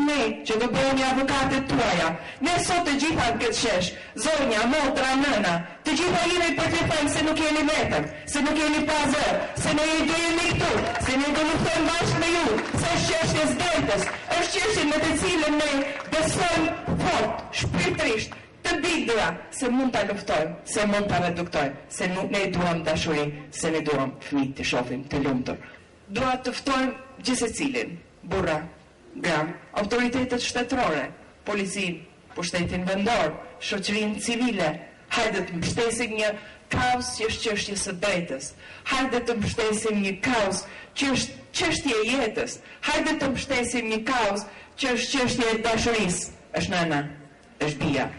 ne që do bëhemi avokatet tuaja. Ne sot të gjitha në këtë shesh, zonja, motra, nëna, të gjitha jemi për të thënë se nuk jeni vetëm, se nuk jeni pa zër, se ne jemi këtu, se ne do luftojmë bashkë me ju, se është çështje zdetës, është çështje me të cilën ne besojmë fort, shpirtërisht, të bigdura, se mund ta luftojmë, se mund ta reduktojmë, se nuk ne duam dashuri, se ne duam fëmijë të shohim të lumtur. Dua të ftojmë gjithsecilin, burra, gra, autoritetet shtetërore, policin, pushtetin vendor, shoqërinë civile. Hajde të mbështesim një kauz që është çështje së drejtës. Hajde të mbështesim një kauz që është çështje e jetës. Hajde të mbështesim një kauz që është çështje e dashurisë. Është nëna, është bia.